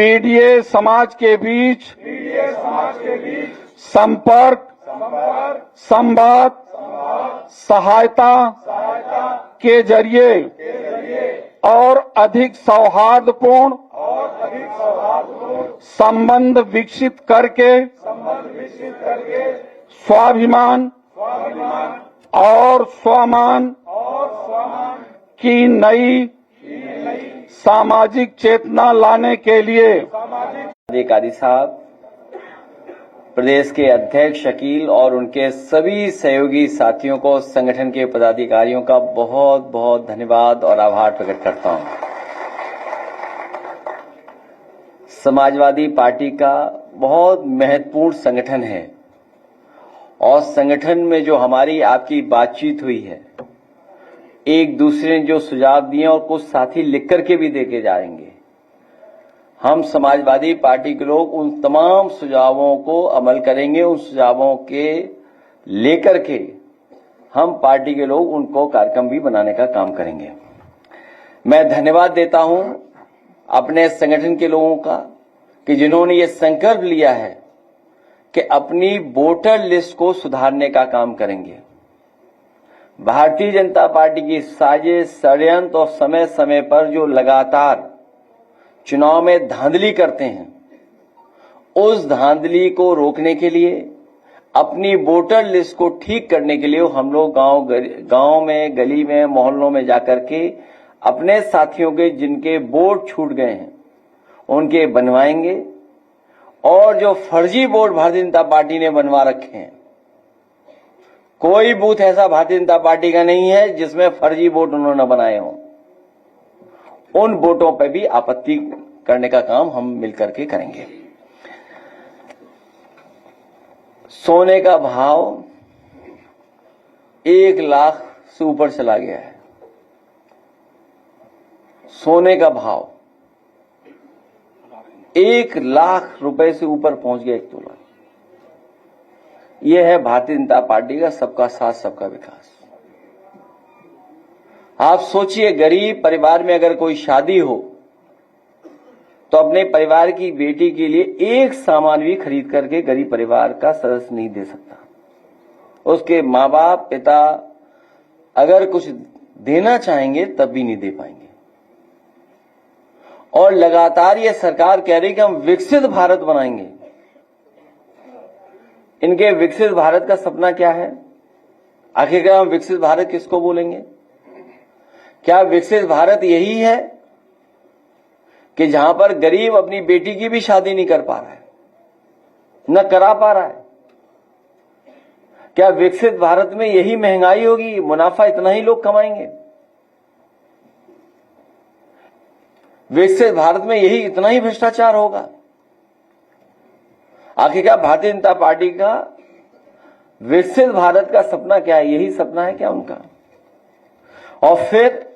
PDA समाज के बीच संपर्क, संवाद, सहायता के जरिए और अधिक सौहार्दपूर्ण संबंध विकसित करके स्वाभिमान और स्वमान की नई सामाजिक चेतना लाने के लिए अधिकारी साहब, प्रदेश के अध्यक्ष शकील और उनके सभी सहयोगी साथियों को, संगठन के पदाधिकारियों का बहुत बहुत धन्यवाद और आभार प्रकट करता हूं। समाजवादी पार्टी का बहुत महत्वपूर्ण संगठन है और संगठन में जो हमारी आपकी बातचीत हुई है, एक दूसरे ने जो सुझाव दिए और कुछ साथी लिख करके भी देके जाएंगे, हम समाजवादी पार्टी के लोग उन तमाम सुझावों को अमल करेंगे। उन सुझावों के लेकर के हम पार्टी के लोग उनको कार्यक्रम भी बनाने का काम करेंगे। मैं धन्यवाद देता हूं अपने संगठन के लोगों का कि जिन्होंने ये संकल्प लिया है कि अपनी वोटर लिस्ट को सुधारने का काम करेंगे। भारतीय जनता पार्टी की साजिश, षड्यंत्र और समय समय पर जो लगातार चुनाव में धांधली करते हैं, उस धांधली को रोकने के लिए, अपनी वोटर लिस्ट को ठीक करने के लिए हम लोग गांव में, गली में, मोहल्लों में जाकर के अपने साथियों के जिनके वोट छूट गए हैं उनके बनवाएंगे। और जो फर्जी वोट भारतीय जनता पार्टी ने बनवा रखे हैं, कोई बूथ ऐसा भारतीय जनता पार्टी का नहीं है जिसमें फर्जी वोट उन्होंने बनाए हों। उन वोटों पर भी आपत्ति करने का काम हम मिलकर के करेंगे। सोने का भाव 1 लाख से ऊपर चला गया है। सोने का भाव 1 लाख रुपए से ऊपर पहुंच गया 1 तोला। यह है भारतीय जनता पार्टी का सबका साथ सबका विकास। आप सोचिए, गरीब परिवार में अगर कोई शादी हो तो अपने परिवार की बेटी के लिए एक सामान भी खरीद करके गरीब परिवार का सदस्य नहीं दे सकता। उसके माँ बाप, पिता अगर कुछ देना चाहेंगे तब भी नहीं दे पाएंगे। और लगातार ये सरकार कह रही कि हम विकसित भारत बनाएंगे। इनके विकसित भारत का सपना क्या है? आखिरकार हम विकसित भारत किसको बोलेंगे? क्या विकसित भारत यही है कि जहां पर गरीब अपनी बेटी की भी शादी नहीं कर पा रहा है, न करा पा रहा है? क्या विकसित भारत में यही महंगाई होगी, मुनाफा इतना ही लोग कमाएंगे? विकसित भारत में यही इतना ही भ्रष्टाचार होगा? आखिरकार भारतीय जनता पार्टी का विकसित भारत का सपना क्या है? यही सपना है क्या उनका? और फिर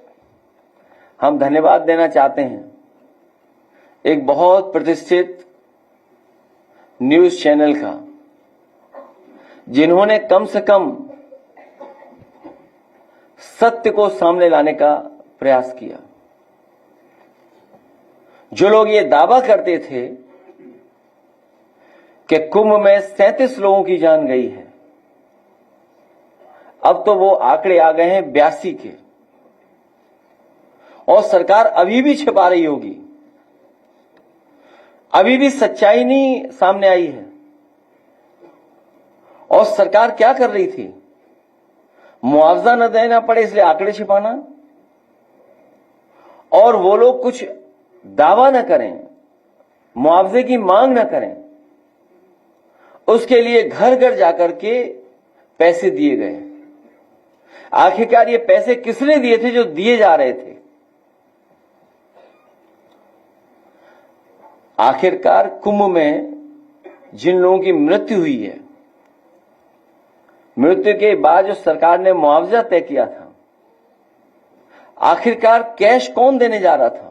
हम धन्यवाद देना चाहते हैं एक बहुत प्रतिष्ठित न्यूज चैनल का, जिन्होंने कम से कम सत्य को सामने लाने का प्रयास किया। जो लोग ये दावा करते थे कि कुंभ में 37 लोगों की जान गई है, अब तो वो आंकड़े आ गए हैं 82 के। और सरकार अभी भी छिपा रही होगी, अभी भी सच्चाई नहीं सामने आई है। और सरकार क्या कर रही थी? मुआवजा न देना पड़े इसलिए आंकड़े छिपाना, और वो लोग कुछ दावा न करें, मुआवजे की मांग न करें, उसके लिए घर घर जाकर के पैसे दिए गए। आखिरकार ये पैसे किसने दिए थे जो दिए जा रहे थे? आखिरकार कुंभ में जिन लोगों की मृत्यु हुई है, मृत्यु के बाद जो सरकार ने मुआवजा तय किया था, आखिरकार कैश कौन देने जा रहा था?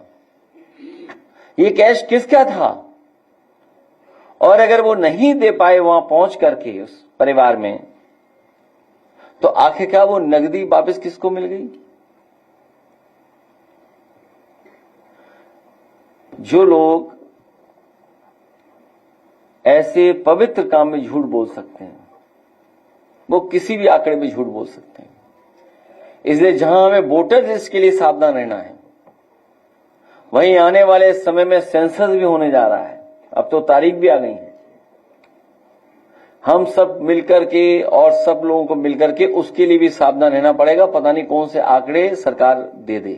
ये कैश किसका था? और अगर वो नहीं दे पाए वहां पहुंच करके उस परिवार में, तो आखिरकार वो नकदी वापस किसको मिल गई? जो लोग ऐसे पवित्र काम में झूठ बोल सकते हैं, वो किसी भी आंकड़े में झूठ बोल सकते हैं। इसलिए जहां हमें वोटर लिस्ट के लिए सावधान रहना है, वहीं आने वाले समय में सेंसस भी होने जा रहा है। अब तो तारीख भी आ गई है। हम सब मिलकर के और सब लोगों को मिलकर के उसके लिए भी सावधान रहना पड़ेगा। पता नहीं कौन से आंकड़े सरकार दे दे,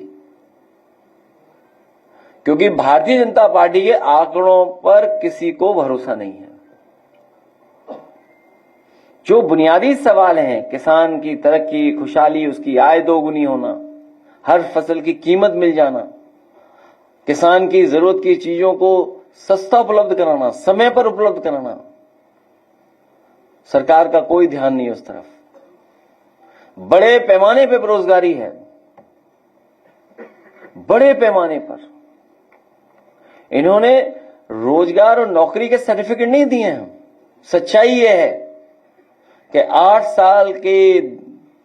क्योंकि भारतीय जनता पार्टी के आंकड़ों पर किसी को भरोसा नहीं है। जो बुनियादी सवाल हैं, किसान की तरक्की, खुशहाली, उसकी आय दोगुनी होना, हर फसल की कीमत मिल जाना, किसान की जरूरत की चीजों को सस्ता उपलब्ध कराना, समय पर उपलब्ध कराना, सरकार का कोई ध्यान नहीं उस तरफ। बड़े पैमाने पर बेरोजगारी है, बड़े पैमाने पर। इन्होंने रोजगार और नौकरी के सर्टिफिकेट नहीं दिए हैं। सच्चाई यह है कि 8 साल के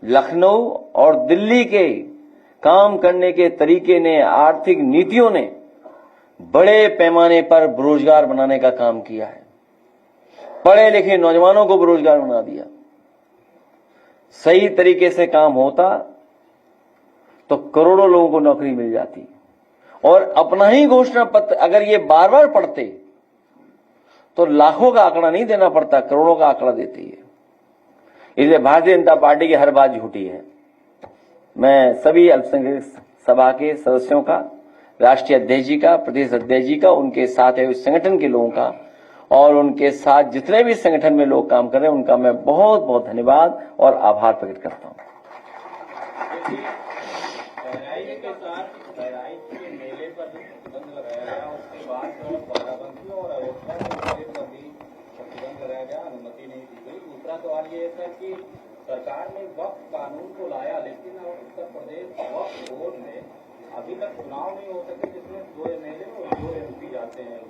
लखनऊ और दिल्ली के काम करने के तरीके ने, आर्थिक नीतियों ने बड़े पैमाने पर बेरोजगार बनाने का काम किया है। पढ़े लिखे नौजवानों को बेरोजगार बना दिया। सही तरीके से काम होता तो करोड़ों लोगों को नौकरी मिल जाती। और अपना ही घोषणा पत्र अगर ये बार बार पढ़ते तो लाखों का आंकड़ा नहीं देना पड़ता, करोड़ों का आंकड़ा देती है। इसलिए भारतीय जनता पार्टी की हर बात झूठी है। मैं सभी अल्पसंख्यक सभा के सदस्यों का, राष्ट्रीय अध्यक्ष जी का, प्रदेश अध्यक्ष जी का, उनके साथ है उस संगठन के लोगों का और उनके साथ जितने भी संगठन में लोग काम कर रहे हैं उनका मैं बहुत बहुत धन्यवाद और आभार प्रकट करता हूं। सवाल ये है कि सरकार ने वक्फ कानून को लाया, लेकिन उत्तर प्रदेश वक्फ बोर्ड में अभी तक चुनाव नहीं हो सके जिसमें 2 एमएलए और 2 एमपी जाते हैं।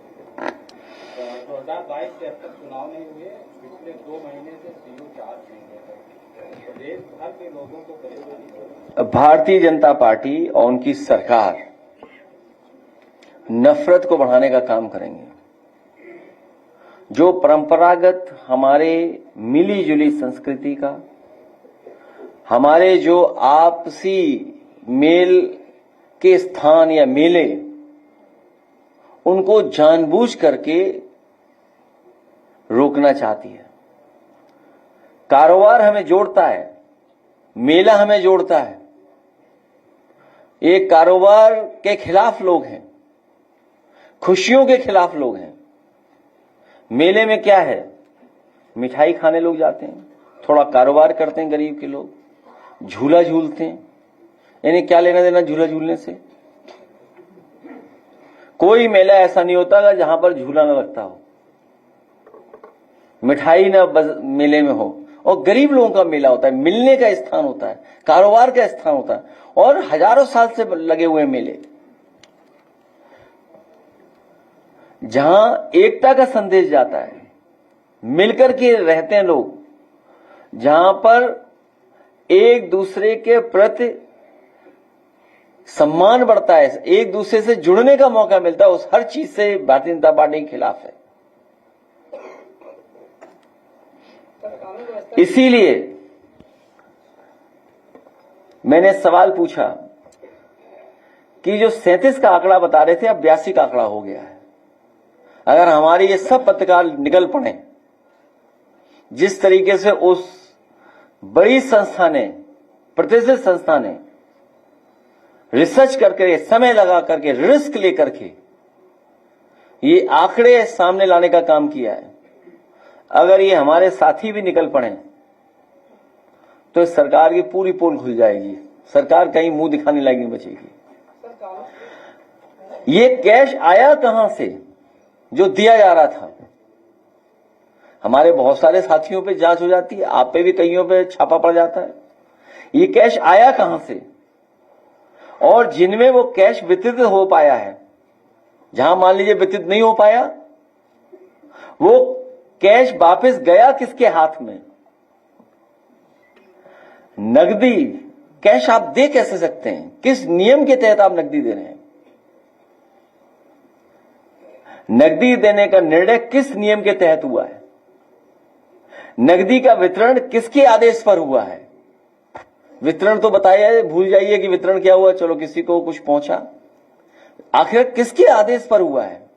2022 के अब तक चुनाव नहीं हुए। पिछले 2 महीने से सीओ चार्ज नहीं है। प्रदेश भर के लोगों को करीब भारतीय जनता पार्टी और उनकी सरकार नफरत को बढ़ाने का काम करेंगे। जो परंपरागत हमारे मिली जुली संस्कृति का, हमारे जो आपसी मेल के स्थान या मेले, उनको जानबूझ करके रोकना चाहती है। कारोबार हमें जोड़ता है, मेला हमें जोड़ता है। एक कारोबार के खिलाफ लोग हैं, खुशियों के खिलाफ लोग हैं। मेले में क्या है, मिठाई खाने लोग जाते हैं, थोड़ा कारोबार करते हैं गरीब के लोग, झूला झूलते हैं। यानी क्या लेना देना झूला झूलने से? कोई मेला ऐसा नहीं होता जहां पर झूला न लगता हो, मिठाई ना मेले में हो। और गरीब लोगों का मेला होता है, मिलने का स्थान होता है, कारोबार का स्थान होता है, और हजारों साल से लगे हुए मेले जहां एकता का संदेश जाता है, मिलकर के रहते हैं लोग, जहां पर एक दूसरे के प्रति सम्मान बढ़ता है, एक दूसरे से जुड़ने का मौका मिलता है, उस हर चीज से भारतीय जनता पार्टी के खिलाफ है। इसीलिए मैंने सवाल पूछा कि जो 37 का आंकड़ा बता रहे थे अब 82 का आंकड़ा हो गया है। अगर हमारे ये सब पत्रकार निकल पड़े जिस तरीके से उस बड़ी संस्था ने, प्रतिष्ठित संस्था ने रिसर्च करके, समय लगा करके, रिस्क लेकर के ये आंकड़े सामने लाने का काम किया है, अगर ये हमारे साथी भी निकल पड़े तो इस सरकार की पूरी पोल खुल जाएगी। सरकार कहीं मुंह दिखाने लायक नहीं बचेगी। ये कैश आया कहां से जो दिया जा रहा था? हमारे बहुत सारे साथियों पे जांच हो जाती है, आप पे भी कईयों पे छापा पड़ जाता है। ये कैश आया कहां से? और जिनमें वो कैश वितरित हो पाया है, जहां मान लीजिए वितरित नहीं हो पाया, वो कैश वापस गया किसके हाथ में? नकदी कैश आप दे कैसे सकते हैं? किस नियम के तहत आप नकदी दे रहे हैं? नकदी देने का निर्णय किस नियम के तहत हुआ है? नकदी का वितरण किसके आदेश पर हुआ है? वितरण तो बताया, भूल जाइए कि वितरण क्या हुआ, चलो किसी को कुछ पहुंचा। आखिर किसके आदेश पर हुआ है?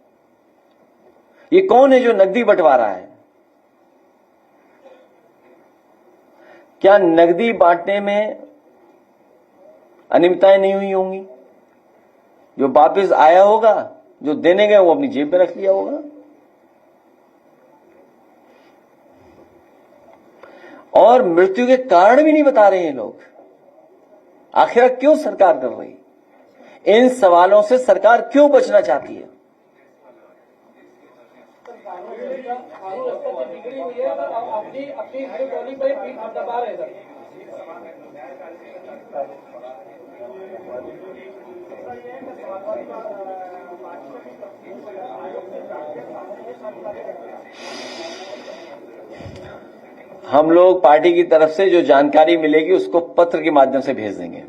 ये कौन है जो नकदी बंटवा रहा है? क्या नकदी बांटने में अनियमितताएं नहीं हुई होंगी? जो वापस आया होगा, जो देने गए वो अपनी जेब में रख लिया होगा। और मृत्यु के कारण भी नहीं बता रहे हैं लोग। आखिर क्यों सरकार कर रही? इन सवालों से सरकार क्यों बचना चाहती है? हम लोग पार्टी की तरफ से जो जानकारी मिलेगी उसको पत्र के माध्यम से भेज देंगे।